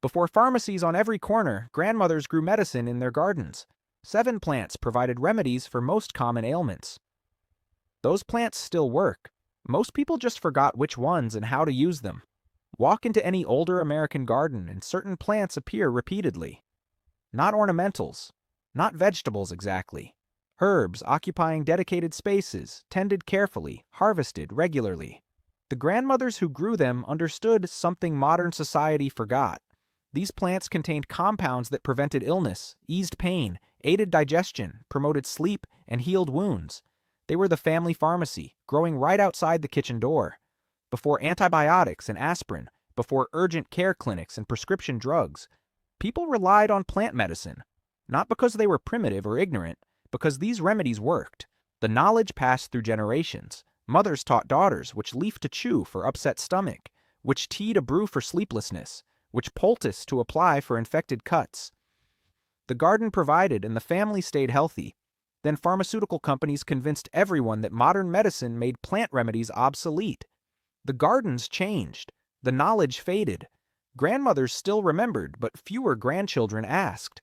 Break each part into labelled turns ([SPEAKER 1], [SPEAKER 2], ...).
[SPEAKER 1] Before pharmacies on every corner, grandmothers grew medicine in their gardens. 7 plants provided remedies for most common ailments. Those plants still work. Most people just forgot which ones and how to use them. Walk into any older American garden and certain plants appear repeatedly. Not ornamentals, not vegetables exactly. Herbs occupying dedicated spaces, tended carefully, harvested regularly. The grandmothers who grew them understood something modern society forgot. These plants contained compounds that prevented illness, eased pain, aided digestion, promoted sleep, and healed wounds. They were the family pharmacy, growing right outside the kitchen door. Before antibiotics and aspirin, before urgent care clinics and prescription drugs, people relied on plant medicine. Not because they were primitive or ignorant, because these remedies worked. The knowledge passed through generations. Mothers taught daughters which leaf to chew for upset stomach, which tea to brew for sleeplessness, which poultice to apply for infected cuts. The garden provided and the family stayed healthy. Then pharmaceutical companies convinced everyone that modern medicine made plant remedies obsolete. The gardens changed. The knowledge faded. Grandmothers still remembered, but fewer grandchildren asked.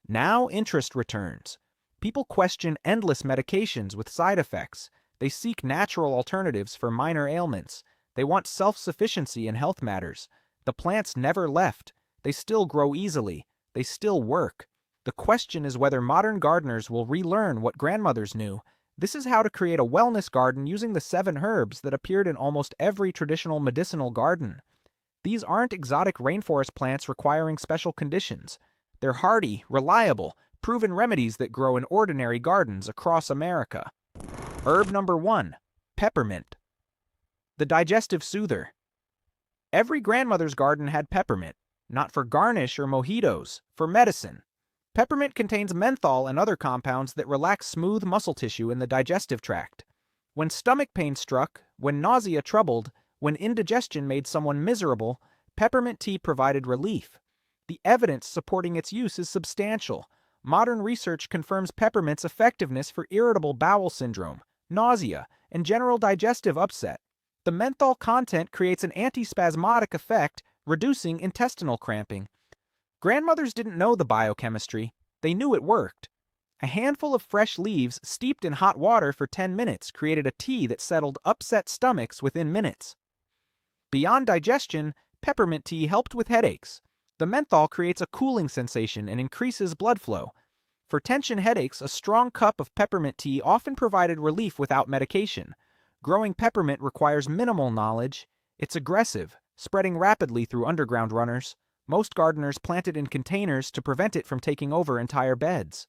[SPEAKER 1] Now interest returns. People question endless medications with side effects. They seek natural alternatives for minor ailments. They want self-sufficiency in health matters. The plants never left. They still grow easily. They still work. The question is whether modern gardeners will relearn what grandmothers knew. This is how to create a wellness garden using the 7 herbs that appeared in almost every traditional medicinal garden. These aren't exotic rainforest plants requiring special conditions. They're hardy, reliable, proven remedies that grow in ordinary gardens across America. Herb number 1, peppermint. The digestive soother. Every grandmother's garden had peppermint, not for garnish or mojitos, for medicine. Peppermint contains menthol and other compounds that relax smooth muscle tissue in the digestive tract. When stomach pain struck, when nausea troubled, when indigestion made someone miserable, peppermint tea provided relief. The evidence supporting its use is substantial. Modern research confirms peppermint's effectiveness for irritable bowel syndrome, nausea, and general digestive upset. The menthol content creates an antispasmodic effect, reducing intestinal cramping. Grandmothers didn't know the biochemistry. They knew it worked. A handful of fresh leaves steeped in hot water for 10 minutes created a tea that settled upset stomachs within minutes. Beyond digestion, peppermint tea helped with headaches. The menthol creates a cooling sensation and increases blood flow. For tension headaches, a strong cup of peppermint tea often provided relief without medication. Growing peppermint requires minimal knowledge. It's aggressive, spreading rapidly through underground runners. Most gardeners plant it in containers to prevent it from taking over entire beds.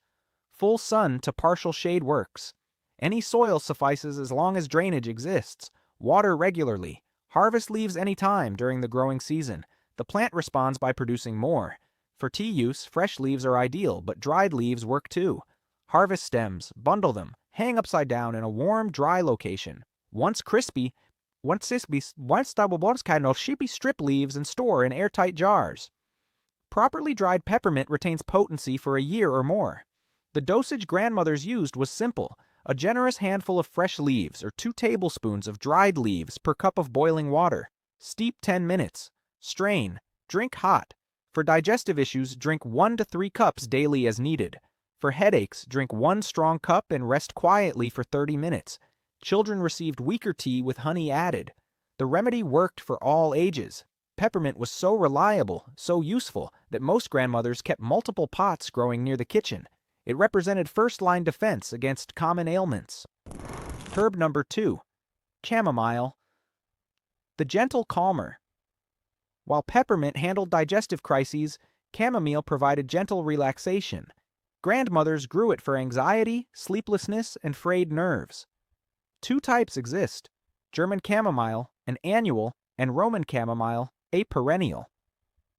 [SPEAKER 1] Full sun to partial shade works. Any soil suffices as long as drainage exists. Water regularly. Harvest leaves anytime during the growing season. The plant responds by producing more. For tea use, fresh leaves are ideal, but dried leaves work too. Harvest stems, bundle them, hang upside down in a warm, dry location. Once crispy, strip leaves and store in airtight jars. Properly dried peppermint retains potency for a year or more. The dosage grandmothers used was simple: a generous handful of fresh leaves or 2 tablespoons of dried leaves per cup of boiling water. Steep 10 minutes. Strain. Drink hot. For digestive issues, drink 1 to 3 cups daily as needed. For headaches, drink 1 strong cup and rest quietly for 30 minutes. Children received weaker tea with honey added. The remedy worked for all ages. Peppermint was so reliable, so useful, that most grandmothers kept multiple pots growing near the kitchen. It represented first-line defense against common ailments. Herb number 2, chamomile. The gentle calmer. While peppermint handled digestive crises, chamomile provided gentle relaxation. Grandmothers grew it for anxiety, sleeplessness, and frayed nerves. 2 types exist: German chamomile, an annual, and Roman chamomile, a perennial.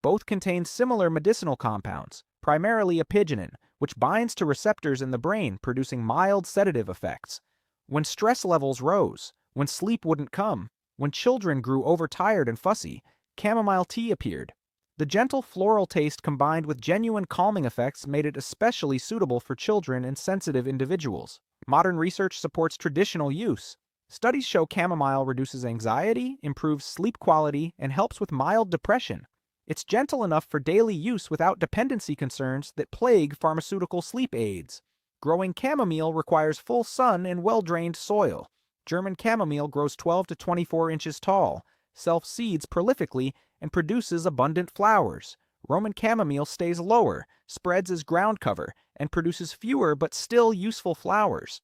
[SPEAKER 1] Both contain similar medicinal compounds, primarily apigenin, which binds to receptors in the brain, producing mild sedative effects. When stress levels rose, when sleep wouldn't come, when children grew overtired and fussy, chamomile tea appeared. The gentle floral taste combined with genuine calming effects made it especially suitable for children and sensitive individuals. Modern research supports traditional use. Studies show chamomile reduces anxiety, improves sleep quality, and helps with mild depression. It's gentle enough for daily use without dependency concerns that plague pharmaceutical sleep aids. Growing chamomile requires full sun and well-drained soil. German chamomile grows 12 to 24 inches tall, self-seeds prolifically, and produces abundant flowers. Roman chamomile stays lower, spreads as ground cover, and produces fewer but still useful flowers.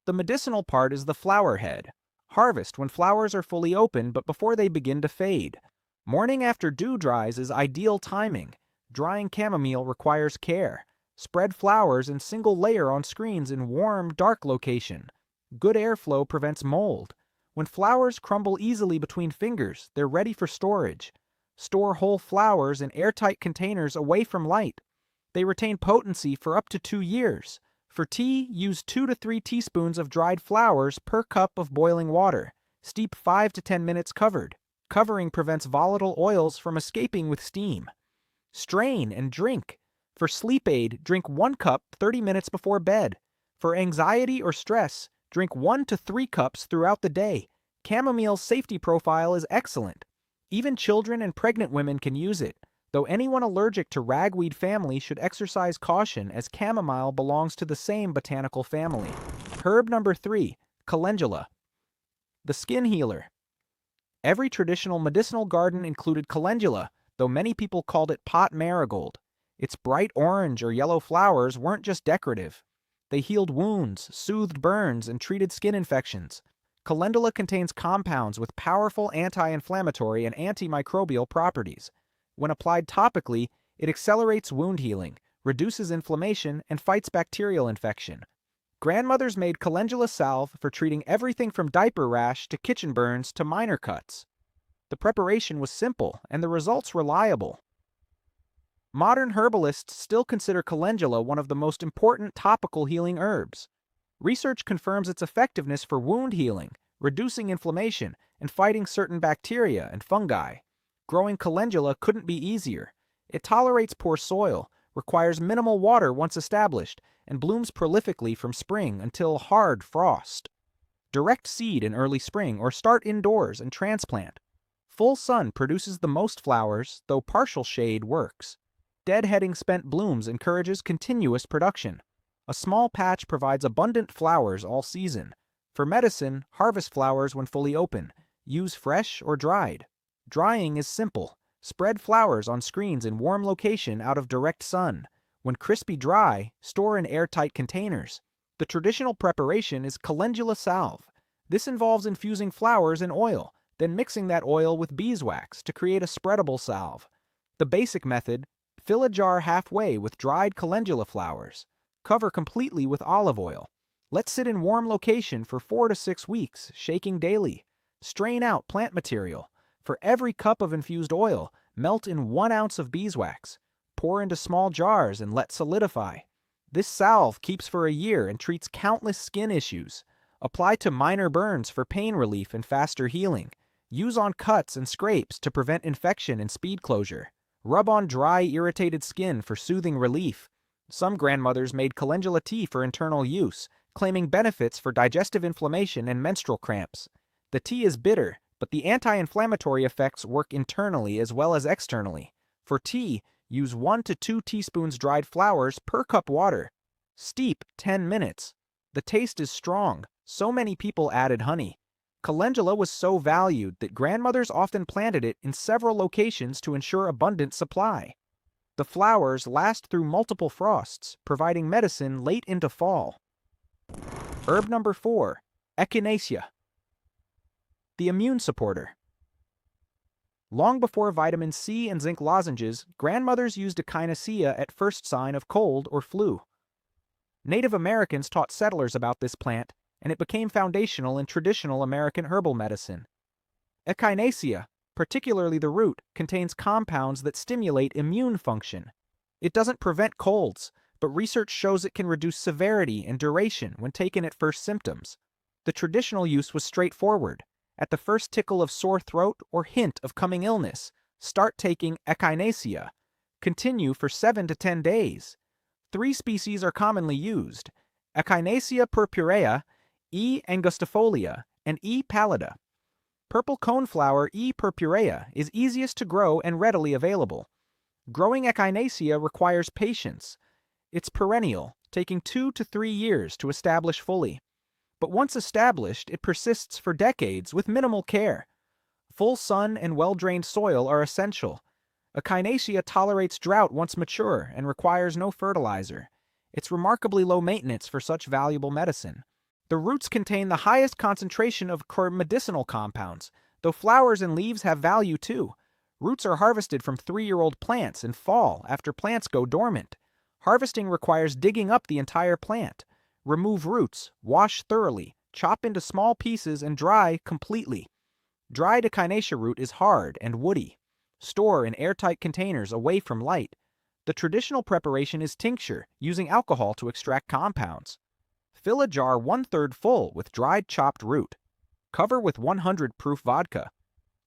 [SPEAKER 1] The medicinal part is the flower head. Harvest when flowers are fully open but before they begin to fade. Morning after dew dries is ideal timing. Drying chamomile requires care. Spread flowers in single layer on screens in warm, dark location. Good airflow prevents mold. When flowers crumble easily between fingers, they're ready for storage. Store whole flowers in airtight containers away from light. They retain potency for up to 2 years. For tea, use 2 to 3 teaspoons of dried flowers per cup of boiling water. Steep 5 to 10 minutes covered. Covering prevents volatile oils from escaping with steam. Strain and drink. For sleep aid, drink 1 cup 30 minutes before bed. For anxiety or stress, drink 1 to 3 cups throughout the day. Chamomile's safety profile is excellent. Even children and pregnant women can use it, though anyone allergic to ragweed family should exercise caution as chamomile belongs to the same botanical family. Herb number 3, calendula. The skin healer. Every traditional medicinal garden included calendula, though many people called it pot marigold. Its bright orange or yellow flowers weren't just decorative. They healed wounds, soothed burns, and treated skin infections. Calendula contains compounds with powerful anti-inflammatory and antimicrobial properties. When applied topically, it accelerates wound healing, reduces inflammation, and fights bacterial infection. Grandmothers made calendula salve for treating everything from diaper rash to kitchen burns to minor cuts. The preparation was simple, and the results reliable. Modern herbalists still consider calendula one of the most important topical healing herbs. Research confirms its effectiveness for wound healing, reducing inflammation, and fighting certain bacteria and fungi. Growing calendula couldn't be easier. It tolerates poor soil, requires minimal water once established, and blooms prolifically from spring until hard frost. Direct seed in early spring or start indoors and transplant. Full sun produces the most flowers, though partial shade works. Deadheading spent blooms encourages continuous production. A small patch provides abundant flowers all season. For medicine, harvest flowers when fully open. Use fresh or dried. Drying is simple. Spread flowers on screens in warm location out of direct sun. When crispy dry, store in airtight containers. The traditional preparation is calendula salve. This involves infusing flowers in oil, then mixing that oil with beeswax to create a spreadable salve. The basic method: fill a jar halfway with dried calendula flowers. Cover completely with olive oil. Let sit in warm location for 4 to 6 weeks, shaking daily. Strain out plant material. For every cup of infused oil, melt in 1 ounce of beeswax. Pour into small jars and let solidify. This salve keeps for a year and treats countless skin issues. Apply to minor burns for pain relief and faster healing. Use on cuts and scrapes to prevent infection and speed closure. Rub on dry, irritated skin for soothing relief. Some grandmothers made calendula tea for internal use, claiming benefits for digestive inflammation and menstrual cramps. The tea is bitter, but the anti-inflammatory effects work internally as well as externally. For tea, use 1 to 2 teaspoons dried flowers per cup water. Steep 10 minutes. The taste is strong. So many people added honey. Calendula was so valued that grandmothers often planted it in several locations to ensure abundant supply. The flowers last through multiple frosts, providing medicine late into fall. Herb number 4, echinacea. The immune supporter. Long before vitamin C and zinc lozenges, grandmothers used echinacea at first sign of cold or flu. Native Americans taught settlers about this plant, and it became foundational in traditional American herbal medicine. Echinacea, particularly the root, contains compounds that stimulate immune function. It doesn't prevent colds, but research shows it can reduce severity and duration when taken at first symptoms. The traditional use was straightforward. At the first tickle of sore throat or hint of coming illness, start taking echinacea. Continue for 7 to 10 days. 3 species are commonly used: Echinacea purpurea, E. angustifolia, and E. pallida. Purple coneflower E. purpurea is easiest to grow and readily available. Growing echinacea requires patience. It's perennial, taking 2 to 3 years to establish fully. But once established, it persists for decades with minimal care. Full sun and well-drained soil are essential. Echinacea tolerates drought once mature and requires no fertilizer. It's remarkably low maintenance for such valuable medicine. The roots contain the highest concentration of medicinal compounds, though flowers and leaves have value too. Roots are harvested from 3-year-old plants in fall after plants go dormant. Harvesting requires digging up the entire plant. Remove roots, wash thoroughly, chop into small pieces and dry completely. Dried echinacea root is hard and woody. Store in airtight containers away from light. The traditional preparation is tincture, using alcohol to extract compounds. Fill a jar 1/3 full with dried chopped root. Cover with 100 proof vodka.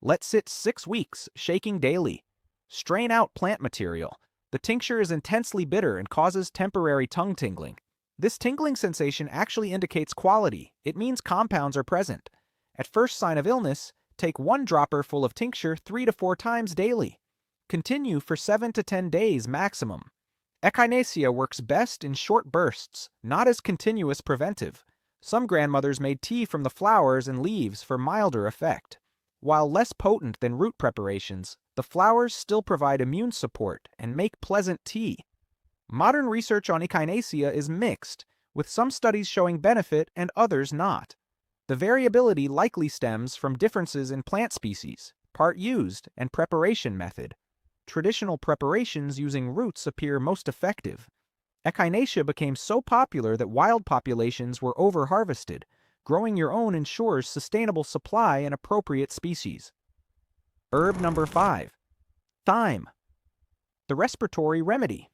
[SPEAKER 1] Let sit 6 weeks, shaking daily. Strain out plant material. The tincture is intensely bitter and causes temporary tongue tingling. This tingling sensation actually indicates quality. It means compounds are present. At first sign of illness, take 1 dropper full of tincture 3 to 4 times daily. Continue for 7 to 10 days maximum. Echinacea works best in short bursts, not as continuous preventive. Some grandmothers made tea from the flowers and leaves for milder effect. While less potent than root preparations, the flowers still provide immune support and make pleasant tea. Modern research on echinacea is mixed, with some studies showing benefit and others not. The variability likely stems from differences in plant species, part used, and preparation method. Traditional preparations using roots appear most effective. Echinacea became so popular that wild populations were over-harvested. Growing your own ensures sustainable supply and appropriate species. Herb number 5. Thyme. The respiratory remedy.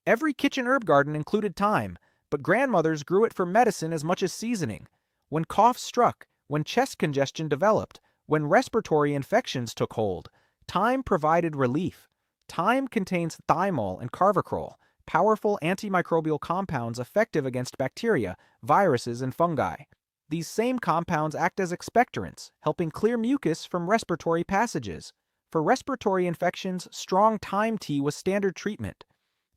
[SPEAKER 1] Every kitchen herb garden included thyme, but grandmothers grew it for medicine as much as seasoning. When coughs struck, when chest congestion developed, when respiratory infections took hold, thyme provided relief. Thyme contains thymol and carvacrol, powerful antimicrobial compounds effective against bacteria, viruses, and fungi. These same compounds act as expectorants, helping clear mucus from respiratory passages. For respiratory infections, strong thyme tea was standard treatment.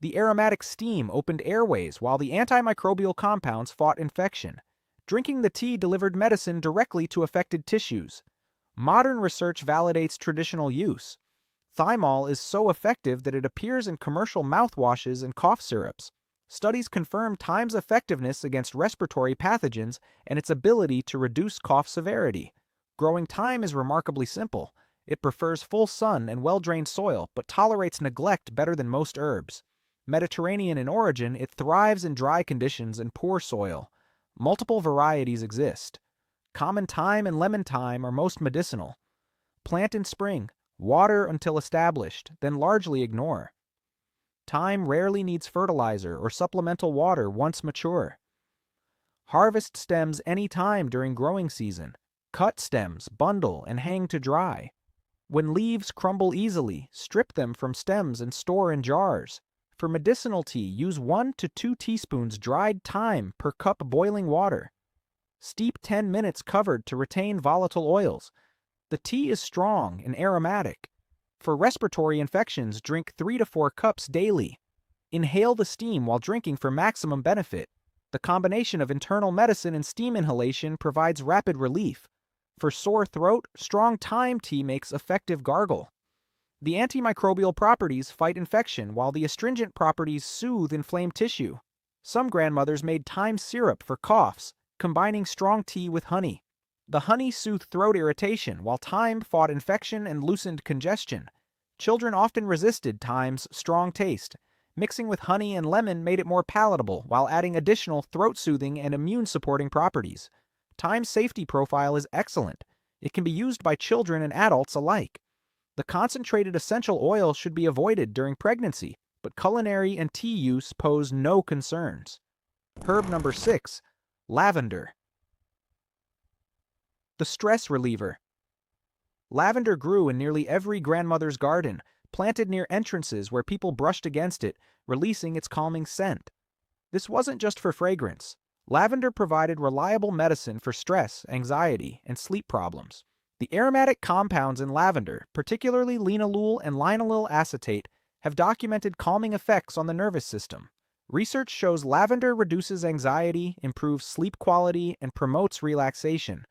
[SPEAKER 1] The aromatic steam opened airways while the antimicrobial compounds fought infection. Drinking the tea delivered medicine directly to affected tissues. Modern research validates traditional use. Thymol is so effective that it appears in commercial mouthwashes and cough syrups. Studies confirm thyme's effectiveness against respiratory pathogens and its ability to reduce cough severity. Growing thyme is remarkably simple. It prefers full sun and well-drained soil, but tolerates neglect better than most herbs. Mediterranean in origin, it thrives in dry conditions and poor soil. Multiple varieties exist. Common thyme and lemon thyme are most medicinal. Plant in spring, water until established, then largely ignore. Thyme rarely needs fertilizer or supplemental water once mature. Harvest stems any time during growing season. Cut stems, bundle, and hang to dry. When leaves crumble easily, strip them from stems and store in jars. For medicinal tea, use 1 to 2 teaspoons dried thyme per cup boiling water. Steep 10 minutes covered to retain volatile oils. The tea is strong and aromatic. For respiratory infections, drink 3 to 4 cups daily. Inhale the steam while drinking for maximum benefit. The combination of internal medicine and steam inhalation provides rapid relief. For sore throat, strong thyme tea makes effective gargle. The antimicrobial properties fight infection, while the astringent properties soothe inflamed tissue. Some grandmothers made thyme syrup for coughs, combining strong tea with honey. The honey soothed throat irritation, while thyme fought infection and loosened congestion. Children often resisted thyme's strong taste. Mixing with honey and lemon made it more palatable, while adding additional throat-soothing and immune-supporting properties. Thyme's safety profile is excellent. It can be used by children and adults alike. The concentrated essential oil should be avoided during pregnancy, but culinary and tea use pose no concerns. Herb number 6. Lavender. The stress reliever. Lavender grew in nearly every grandmother's garden, planted near entrances where people brushed against it, releasing its calming scent. This wasn't just for fragrance. Lavender provided reliable medicine for stress, anxiety, and sleep problems. The aromatic compounds in lavender, particularly linalool and linalool acetate, have documented calming effects on the nervous system. Research shows lavender reduces anxiety, improves sleep quality, and promotes relaxation.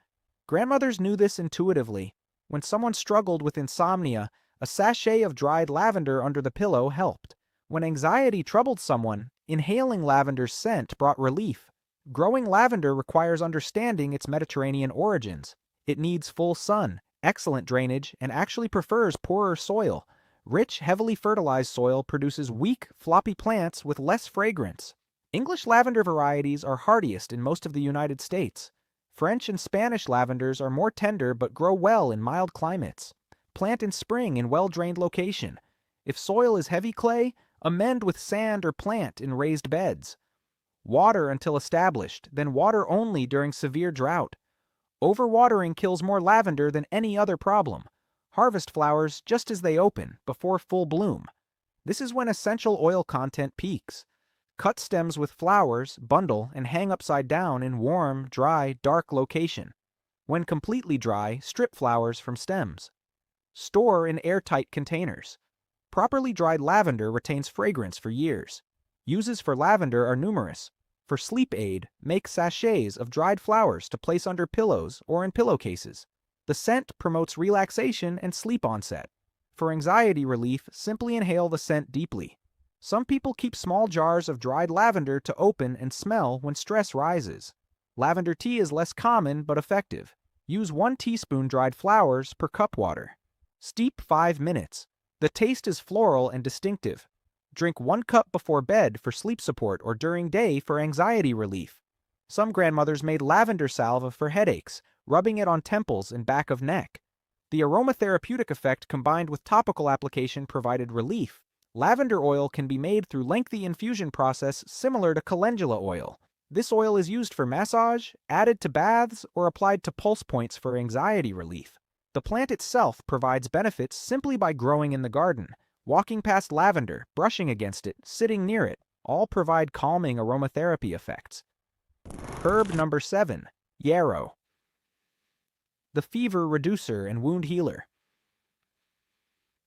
[SPEAKER 1] Grandmothers knew this intuitively. When someone struggled with insomnia, a sachet of dried lavender under the pillow helped. When anxiety troubled someone, inhaling lavender's scent brought relief. Growing lavender requires understanding its Mediterranean origins. It needs full sun, excellent drainage, and actually prefers poorer soil. Rich, heavily fertilized soil produces weak, floppy plants with less fragrance. English lavender varieties are hardiest in most of the United States. French and Spanish lavenders are more tender but grow well in mild climates. Plant in spring in well-drained location. If soil is heavy clay, amend with sand or plant in raised beds. Water until established, then water only during severe drought. Overwatering kills more lavender than any other problem. Harvest flowers just as they open, before full bloom. This is when essential oil content peaks. Cut stems with flowers, bundle, and hang upside down in warm, dry, dark location. When completely dry, strip flowers from stems. Store in airtight containers. Properly dried lavender retains fragrance for years. Uses for lavender are numerous. For sleep aid, make sachets of dried flowers to place under pillows or in pillowcases. The scent promotes relaxation and sleep onset. For anxiety relief, simply inhale the scent deeply. Some people keep small jars of dried lavender to open and smell when stress rises. Lavender tea is less common but effective. Use 1 teaspoon dried flowers per cup water. Steep 5 minutes. The taste is floral and distinctive. Drink 1 cup before bed for sleep support or during day for anxiety relief. Some grandmothers made lavender salve for headaches, rubbing it on temples and back of neck. The aromatherapeutic effect combined with topical application provided relief. Lavender oil can be made through lengthy infusion process similar to calendula oil. This oil is used for massage, added to baths, or applied to pulse points for anxiety relief. The plant itself provides benefits simply by growing in the garden. Walking past lavender, brushing against it, sitting near it, all provide calming aromatherapy effects. Herb number 7, yarrow. The fever reducer and wound healer.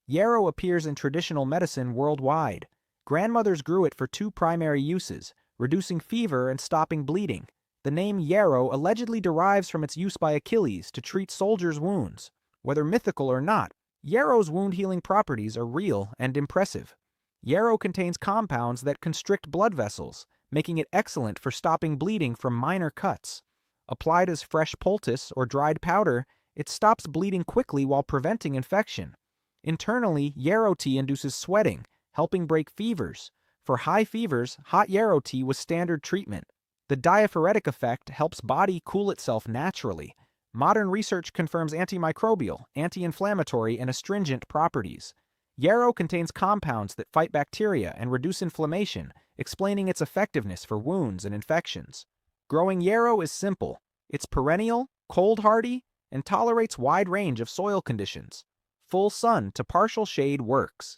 [SPEAKER 1] Yarrow appears in traditional medicine worldwide. Grandmothers grew it for 2 primary uses, reducing fever and stopping bleeding. The name yarrow allegedly derives from its use by Achilles to treat soldiers' wounds. Whether mythical or not, yarrow's wound-healing properties are real and impressive. Yarrow contains compounds that constrict blood vessels, making it excellent for stopping bleeding from minor cuts. Applied as fresh poultice or dried powder, it stops bleeding quickly while preventing infection. Internally, yarrow tea induces sweating, helping break fevers. For high fevers, hot yarrow tea was standard treatment. The diaphoretic effect helps body cool itself naturally. Modern research confirms antimicrobial, anti-inflammatory, and astringent properties. Yarrow contains compounds that fight bacteria and reduce inflammation, explaining its effectiveness for wounds and infections. Growing yarrow is simple. It's perennial, cold-hardy, and tolerates wide range of soil conditions. Full sun to partial shade works.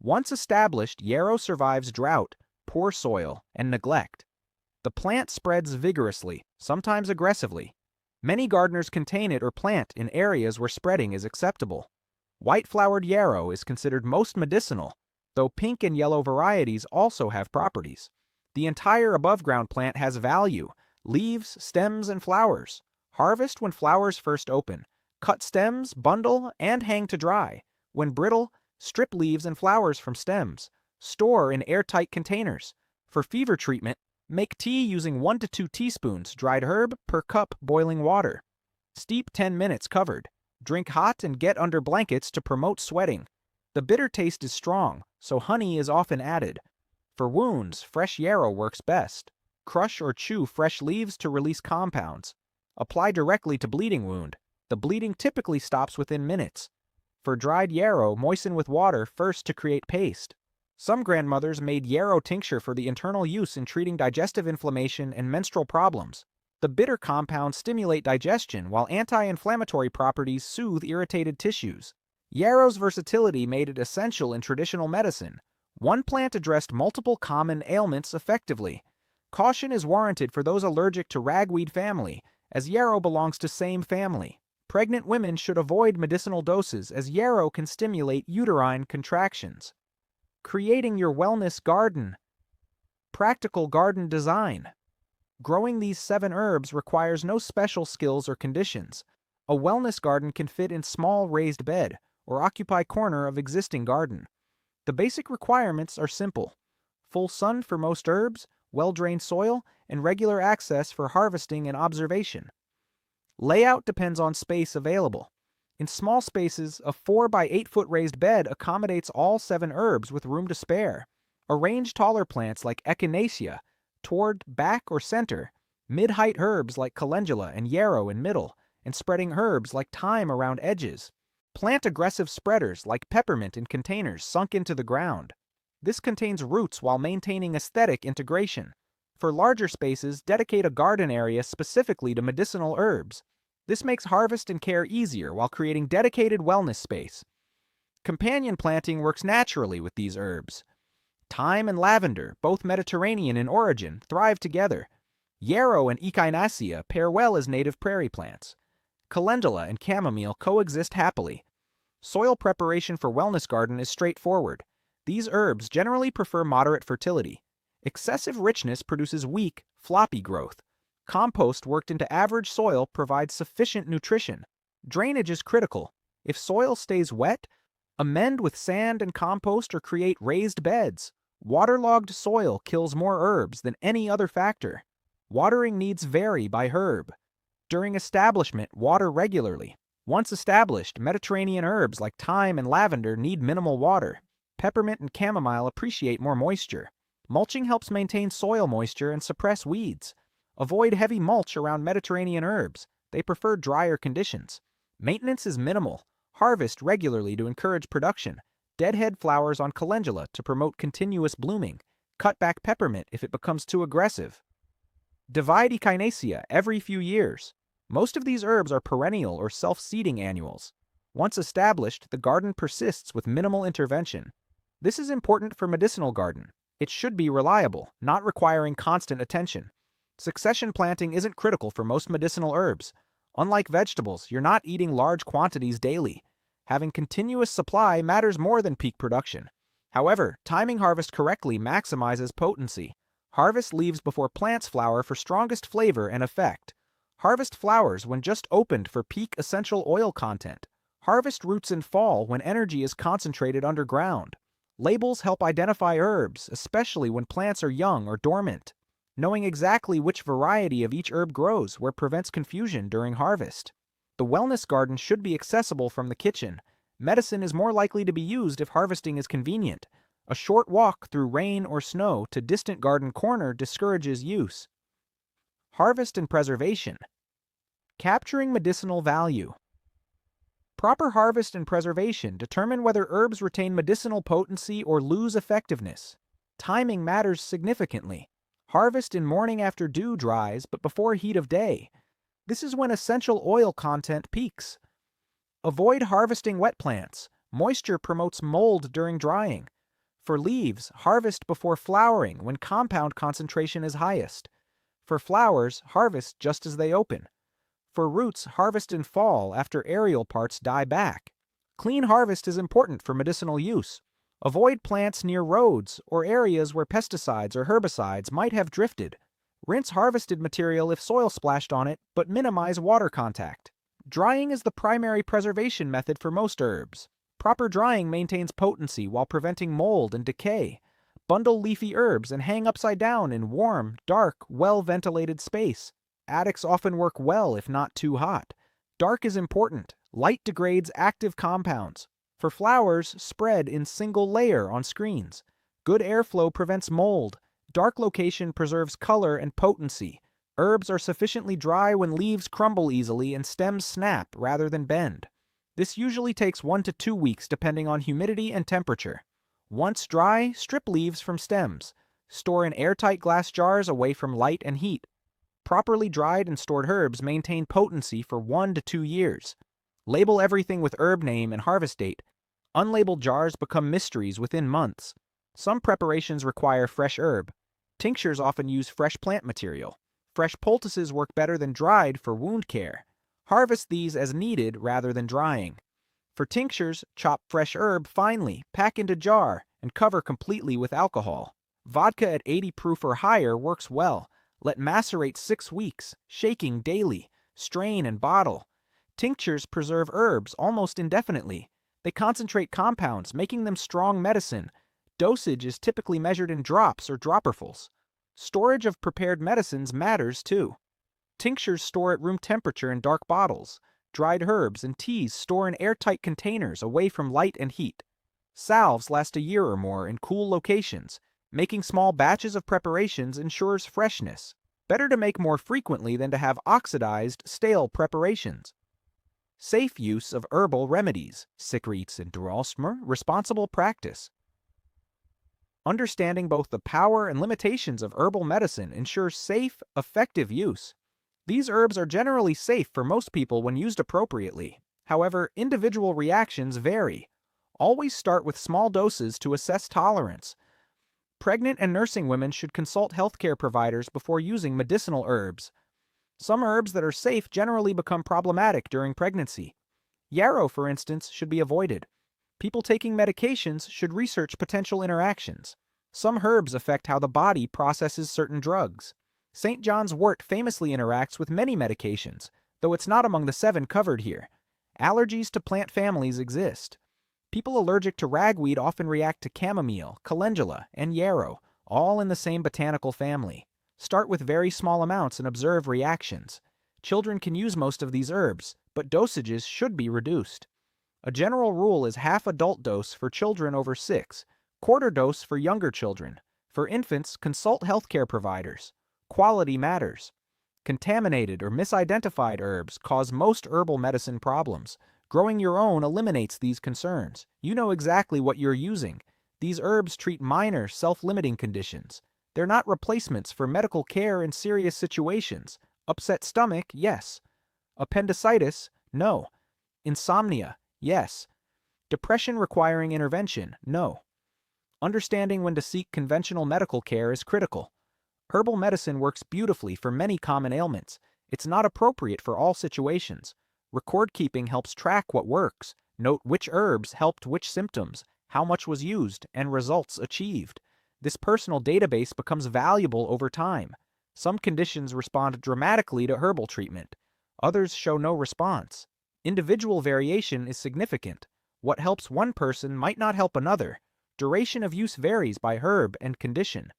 [SPEAKER 1] Once established, yarrow survives drought, poor soil, and neglect. The plant spreads vigorously, sometimes aggressively. Many gardeners contain it or plant in areas where spreading is acceptable. White-flowered yarrow is considered most medicinal, though pink and yellow varieties also have properties. The entire above-ground plant has value: leaves, stems, and flowers. Harvest when flowers first open. Cut stems, bundle, and hang to dry. When brittle, strip leaves and flowers from stems. Store in airtight containers. For fever treatment, make tea using 1 to 2 teaspoons dried herb per cup boiling water. Steep 10 minutes covered. Drink hot and get under blankets to promote sweating. The bitter taste is strong, so honey is often added. For wounds, fresh yarrow works best. Crush or chew fresh leaves to release compounds. Apply directly to bleeding wound. The bleeding typically stops within minutes. For dried yarrow, moisten with water first to create paste. Some grandmothers made yarrow tincture for the internal use in treating digestive inflammation and menstrual problems. The bitter compounds stimulate digestion, while anti-inflammatory properties soothe irritated tissues. Yarrow's versatility made it essential in traditional medicine. One plant addressed multiple common ailments effectively. Caution is warranted for those allergic to ragweed family, as yarrow belongs to same family. Pregnant women should avoid medicinal doses as yarrow can stimulate uterine contractions. Creating your wellness garden. Practical garden design. Growing these 7 herbs requires no special skills or conditions. A wellness garden can fit in small raised bed or occupy corner of existing garden. The basic requirements are simple: full sun for most herbs, well-drained soil, and regular access for harvesting and observation. Layout depends on space available. In small spaces, a 4 by 8 foot raised bed accommodates all 7 herbs with room to spare. Arrange taller plants like echinacea toward back or center, mid-height herbs like calendula and yarrow in middle, and spreading herbs like thyme around edges. Plant aggressive spreaders like peppermint in containers sunk into the ground. This contains roots while maintaining aesthetic integration. For larger spaces, dedicate a garden area specifically to medicinal herbs. This makes harvest and care easier while creating dedicated wellness space. Companion planting works naturally with these herbs. Thyme and lavender, both Mediterranean in origin, thrive together. Yarrow and echinacea pair well as native prairie plants. Calendula and chamomile coexist happily. Soil preparation for wellness garden is straightforward. These herbs generally prefer moderate fertility. Excessive richness produces weak, floppy growth. Compost worked into average soil provides sufficient nutrition. Drainage is critical. If soil stays wet, amend with sand and compost or create raised beds. Waterlogged soil kills more herbs than any other factor. Watering needs vary by herb. During establishment, water regularly. Once established, Mediterranean herbs like thyme and lavender need minimal water. Peppermint and chamomile appreciate more moisture. Mulching helps maintain soil moisture and suppress weeds. Avoid heavy mulch around Mediterranean herbs. They prefer drier conditions. Maintenance is minimal. Harvest regularly to encourage production. Deadhead flowers on calendula to promote continuous blooming. Cut back peppermint if it becomes too aggressive. Divide echinacea every few years. Most of these herbs are perennial or self-seeding annuals. Once established, the garden persists with minimal intervention. This is important for medicinal garden. It should be reliable, not requiring constant attention. Succession planting isn't critical for most medicinal herbs. Unlike vegetables, you're not eating large quantities daily. Having continuous supply matters more than peak production. However, timing harvest correctly maximizes potency. Harvest leaves before plants flower for strongest flavor and effect. Harvest flowers when just opened for peak essential oil content. Harvest roots in fall when energy is concentrated underground. Labels help identify herbs, especially when plants are young or dormant. Knowing exactly which variety of each herb grows where prevents confusion during harvest. The wellness garden should be accessible from the kitchen. Medicine is more likely to be used if harvesting is convenient. A short walk through rain or snow to distant garden corner discourages use. Harvest and preservation. Capturing medicinal value. Proper harvest and preservation determine whether herbs retain medicinal potency or lose effectiveness. Timing matters significantly. Harvest in morning after dew dries, but before heat of day. This is when essential oil content peaks. Avoid harvesting wet plants. Moisture promotes mold during drying. For leaves, harvest before flowering when compound concentration is highest. For flowers, harvest just as they open. For roots, harvest in fall after aerial parts die back. Clean harvest is important for medicinal use. Avoid plants near roads or areas where pesticides or herbicides might have drifted. Rinse harvested material if soil splashed on it, but minimize water contact. Drying is the primary preservation method for most herbs. Proper drying maintains potency while preventing mold and decay. Bundle leafy herbs and hang upside down in warm, dark, well-ventilated space. Attics often work well if not too hot. Dark is important. Light degrades active compounds. For flowers, spread in single layer on screens. Good airflow prevents mold. Dark location preserves color and potency. Herbs are sufficiently dry when leaves crumble easily and stems snap rather than bend. This usually takes 1 to 2 weeks depending on humidity and temperature. Once dry, strip leaves from stems. Store in airtight glass jars away from light and heat. Properly dried and stored herbs maintain potency for 1 to 2 years. Label everything with herb name and harvest date. Unlabeled jars become mysteries within months. Some preparations require fresh herb. Tinctures often use fresh plant material. Fresh poultices work better than dried for wound care. Harvest these as needed rather than drying. For tinctures, chop fresh herb finely, pack into jar, and cover completely with alcohol. Vodka at 80 proof or higher works well. Let macerate 6 weeks, shaking daily. Strain and bottle. Tinctures preserve herbs almost indefinitely. They concentrate compounds, making them strong medicine. Dosage is typically measured in drops or dropperfuls. Storage of prepared medicines matters too. Tinctures store at room temperature in dark bottles. Dried herbs and teas store in airtight containers away from light and heat. Salves last a year or more in cool locations. Making small batches of preparations ensures freshness. Better to make more frequently than to have oxidized, stale preparations. Safe use of herbal remedies. Secrets and duralsmer, responsible practice. Understanding both the power and limitations of herbal medicine ensures safe, effective use. These herbs are generally safe for most people when used appropriately. However, individual reactions vary. Always start with small doses to assess tolerance. Pregnant and nursing women should consult healthcare providers before using medicinal herbs. Some herbs that are safe generally become problematic during pregnancy. Yarrow, for instance, should be avoided. People taking medications should research potential interactions. Some herbs affect how the body processes certain drugs. St. John's wort famously interacts with many medications, though it's not among the 7 covered here. Allergies to plant families exist. People allergic to ragweed often react to chamomile, calendula, and yarrow, all in the same botanical family. Start with very small amounts and observe reactions. Children can use most of these herbs, but dosages should be reduced. A general rule is half adult dose for children over 6, quarter dose for younger children. For infants, consult healthcare providers. Quality matters. Contaminated or misidentified herbs cause most herbal medicine problems. Growing your own eliminates these concerns. You know exactly what you're using. These herbs treat minor, self-limiting conditions. They're not replacements for medical care in serious situations. Upset stomach, yes. Appendicitis, no. Insomnia, yes. Depression requiring intervention, no. Understanding when to seek conventional medical care is critical. Herbal medicine works beautifully for many common ailments. It's not appropriate for all situations. Record keeping helps track what works. Note which herbs helped which symptoms, how much was used, and results achieved. This personal database becomes valuable over time. Some conditions respond dramatically to herbal treatment. Others show no response. Individual variation is significant. What helps one person might not help another. Duration of use varies by herb and condition.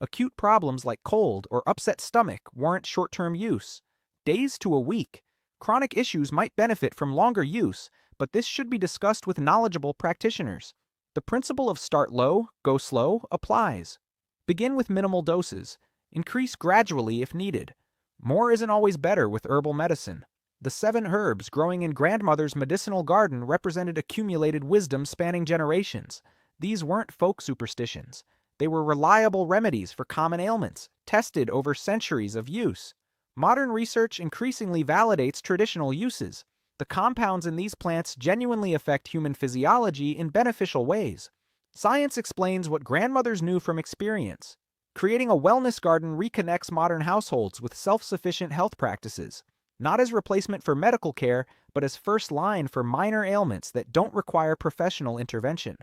[SPEAKER 1] Acute problems like cold or upset stomach warrant short-term use. Days to a week. Chronic issues might benefit from longer use, but this should be discussed with knowledgeable practitioners. The principle of start low, go slow applies. Begin with minimal doses. Increase gradually if needed. More isn't always better with herbal medicine. The 7 herbs growing in grandmother's medicinal garden represented accumulated wisdom spanning generations. These weren't folk superstitions. They were reliable remedies for common ailments, tested over centuries of use. Modern research increasingly validates traditional uses. The compounds in these plants genuinely affect human physiology in beneficial ways. Science explains what grandmothers knew from experience. Creating a wellness garden reconnects modern households with self-sufficient health practices, not as replacement for medical care, but as first line for minor ailments that don't require professional intervention.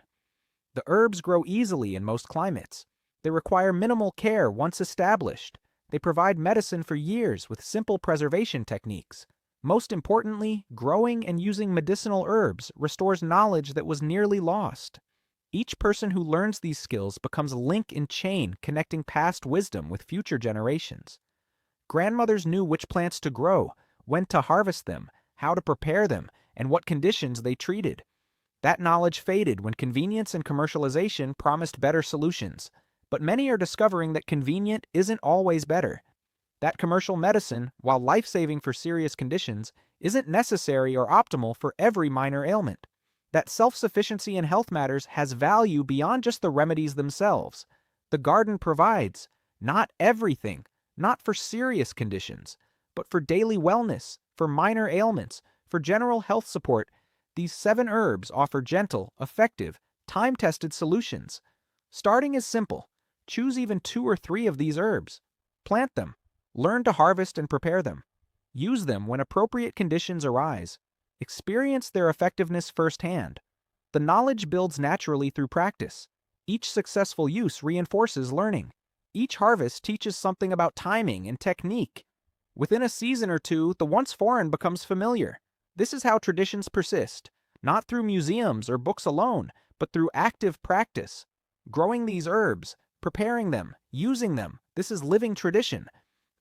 [SPEAKER 1] The herbs grow easily in most climates. They require minimal care once established. They provide medicine for years with simple preservation techniques. Most importantly, growing and using medicinal herbs restores knowledge that was nearly lost. Each person who learns these skills becomes a link in chain connecting past wisdom with future generations. Grandmothers knew which plants to grow, when to harvest them, how to prepare them, and what conditions they treated. That knowledge faded when convenience and commercialization promised better solutions. But many are discovering that convenient isn't always better. That commercial medicine, while life-saving for serious conditions, isn't necessary or optimal for every minor ailment. That self-sufficiency in health matters has value beyond just the remedies themselves. The garden provides, not everything, not for serious conditions, but for daily wellness, for minor ailments, for general health support. These 7 herbs offer gentle, effective, time-tested solutions. Starting is simple. Choose even 2 or 3 of these herbs. Plant them. Learn to harvest and prepare them. Use them when appropriate conditions arise. Experience their effectiveness firsthand. The knowledge builds naturally through practice. Each successful use reinforces learning. Each harvest teaches something about timing and technique. Within a season or two, the once foreign becomes familiar. This is how traditions persist, not through museums or books alone, but through active practice. Growing these herbs, preparing them, using them, this is living tradition.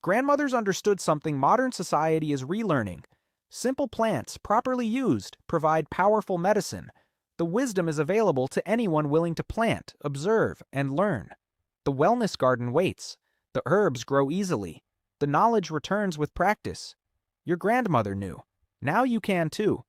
[SPEAKER 1] Grandmothers understood something modern society is relearning. Simple plants, properly used, provide powerful medicine. The wisdom is available to anyone willing to plant, observe, and learn. The wellness garden waits. The herbs grow easily. The knowledge returns with practice. Your grandmother knew. Now you can too.